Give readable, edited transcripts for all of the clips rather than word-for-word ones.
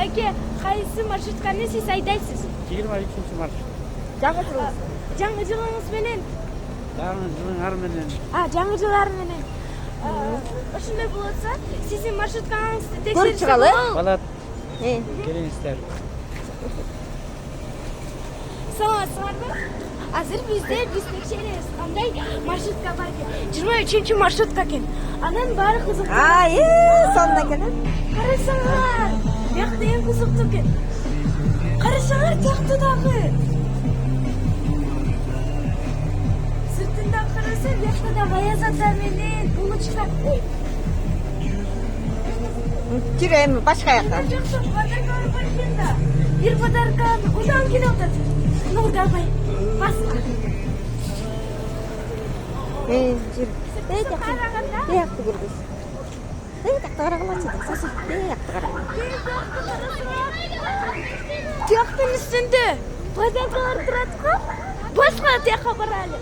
байке, кайсы маршрутканы сиз айдайсыз? 23-маршрут. Жаңы жылыңыз менен? Жаңы жылыңар менен. Жаңы жылар менен. Ошондой болотса, сиздин маршруткаңызды текшерсек Көрүп чыгалы. Болот. Келиңиздер. Саламатсыңарбы? Азыр биз текшеребиз кандай маршрутка бар экен. 23-маршрутка экен. Анан баары кызыктуу. Сонда экен. Карасаңар, бияқта эң кызыктуу экен. Карасаңар, тияқта дагы. Сыртынан караса, бияқта дагы аяз ата менен булочка. Жүрөм башка жакка. Жакшы, подарка бар экен да. Бир подарка удан келип атат. Ну, давай. Басма. Жүр. Караганда? Бияқта келбес. Бияқта карагалачы. Сосын бияқта кара. Тияқтын үстүндө подаркалар турат го. Башка тияқка баралы.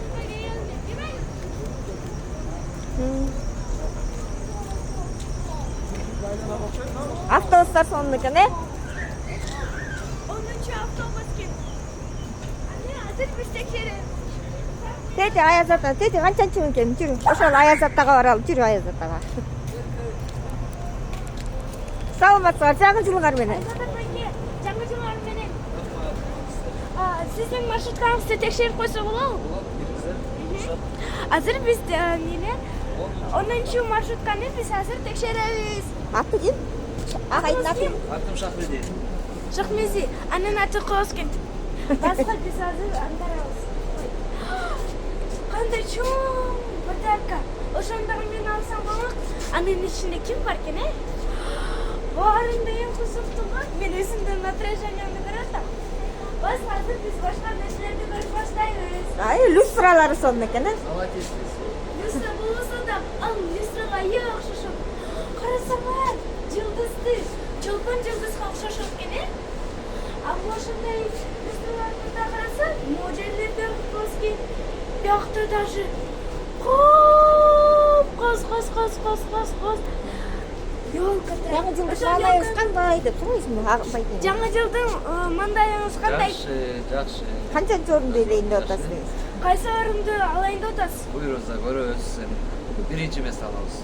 Автобустар сонун экен, 10-автобус экен. Азыр биз текшеребиз. Тети аяз ата, тети канчанчы экен? Жүрү. Ошол аяз атага баралы. Жүрү аяз атага. Саламатсыздар, жаңы жылыңар менен. Жаңы жылыңар менен. Сиздин маршруткаңызды текшерип койсо болобу? Азыр биз 10-маршрутканы биз азыр текшеребиз. Аты ким? Агайдын аты? Атым Шахмеди. Шахмези, анын аты Кооскин. Башка биз азыр аңдарабыз. Кандай чоң подарка. Ошондогу мен алсам болот. Анын ичинде ким бар экен, Баарында эң кызыктууга мен өзүмдүн отражениемди көрөт да. Азыр биз башка нерселерди көрүп баштайбыз. Люстралары сонун экен, Люстра болбосо да, ал люстрага эң окшошот. Карасаңар, жылдызды, чолпон жылдызга окшошот экен, А ошондой люстраларды да караса, могу жерлерде Кооскин, биякта даже коз. Жаңы жылдык маанайыбыз кандай деп сурайсыңбы? Агыбайдын. Жаңы жылдын мандайыңыз кандай? Жакшы. Канчанчы орунду ээлейин деп атасыз? Кайсы орунду алайын деп атасыз? Буйрузда көрөбүз. Биринчи место алабыз.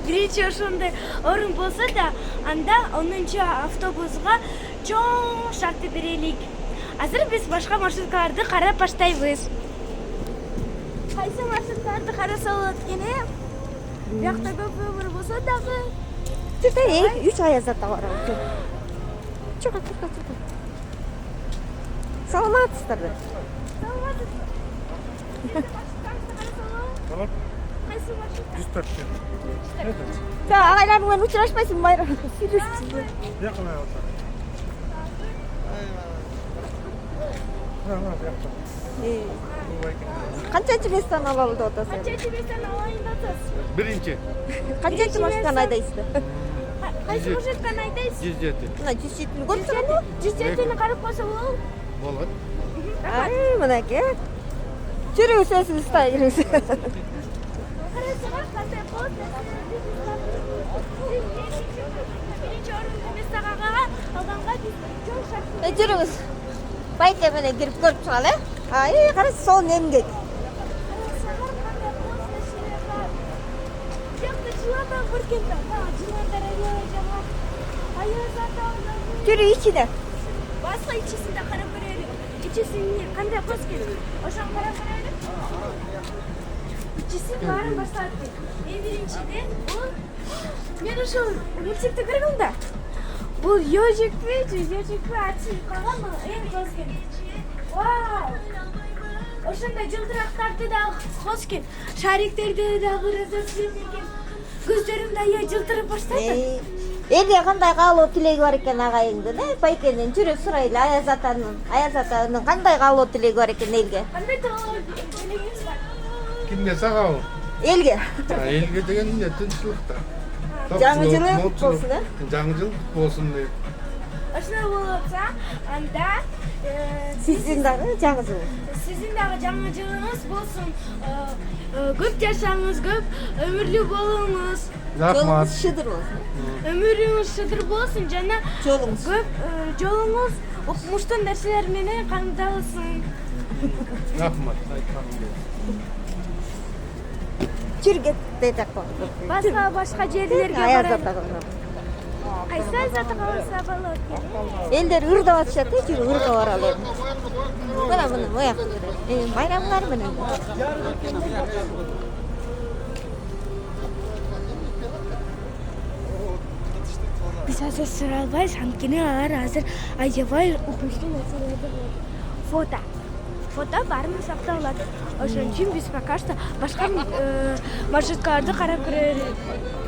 Биринчи ошондой орун болсо да, анда 10-автобусга чоң шартты берелик. Азыр биз башка маршруткаларды карап баштайбыз. Кайсы маршруткаларды караса болот экен, Биякта көпөбүр болсо дагы. Жүрдө 3 аяз ата бар. Чыга. Саламатсыздарбы? Болот. Кайсы маршрут? 104. Агайлар менен учурашпайсыңбы байрам? Сүйлөшсүңбү? Жакын аябатса. Канчанчы местаны алалы деп атасыз? Канчанчы местаны алайын деп атасыз? Биринчи. Канчанчы машинаны айдайсыздар? Кайсы маршрутканы айдайсыз? 107. Мына 107-ни көрүп турганбы? 107-ни карап койсо болобу? Болот. Мынакей. Жүрүңүз өзүңүз жүрүңүз. Карасаңар, кандай пост биринчи орунду местага алганга биз чоң шарт. Жүрүңүз. Байке менен кирип көрүп чыгалы. Карасы сонун эмгек. Карасаңар, кандай пост нерселер бар. Биякта жыландар бар экен да. Жыландар аябай. Аяз ата. Жүрү ичине. Басқа ичисинде карап көрөлүк. Ичисине кандай пост экен? Ошону карап көрөлүк. Ичисин баарын баштап экен. Эң биринчиден бул мен ошол мультикти көргөм да. Бул ёжикпи, ачып калган эң Кооскин. Вау! Ошондой жылтырактарды дагы Кооскин. Шариктерди дагы разноцветный. Көздөрүм да жылтырап баштады. Элге кандай каалоо тилеги бар экен агайыңдын, Байкенин жүрүп сурайлы Аяз атанын кандай каалоо тилеги бар экен элге? Кандай телегиңиз бар? Кимге сагабы? Элге. Элге деген тынччылыкта. Жаңы жылы болсун, Жаңы жыл болсун деп. ошондой болуп атса, анда Сиздин дагы жаңы жыл. сиздин дагы жаңы жылыңыз болсун. Көп жашаңыз, көп өмүрлүү болуңуз. Рахмат. Жолуңуз шыдыр болсун. Өмүрүңүз шыдыр болсун жана Жолуңуз. көп жолуңуз укмуштуу нерселер менен камталсын. Рахмат. Чиргетте жакка. Башка жерлерге Аяз барайын. атагына. Кайсы Аяз ата калса болот экен? Элдер ырдап атышат, жүрүп ырга баралы. Мына мояк. Байрамдар менен. Биз азыр сыра албайбыз, анткени алар азыр аябай укмуштуу нерселерди фото. Фото баарына сакталат. Ошон үчүн биз пока что башка маршруткаларды карап көрөлү.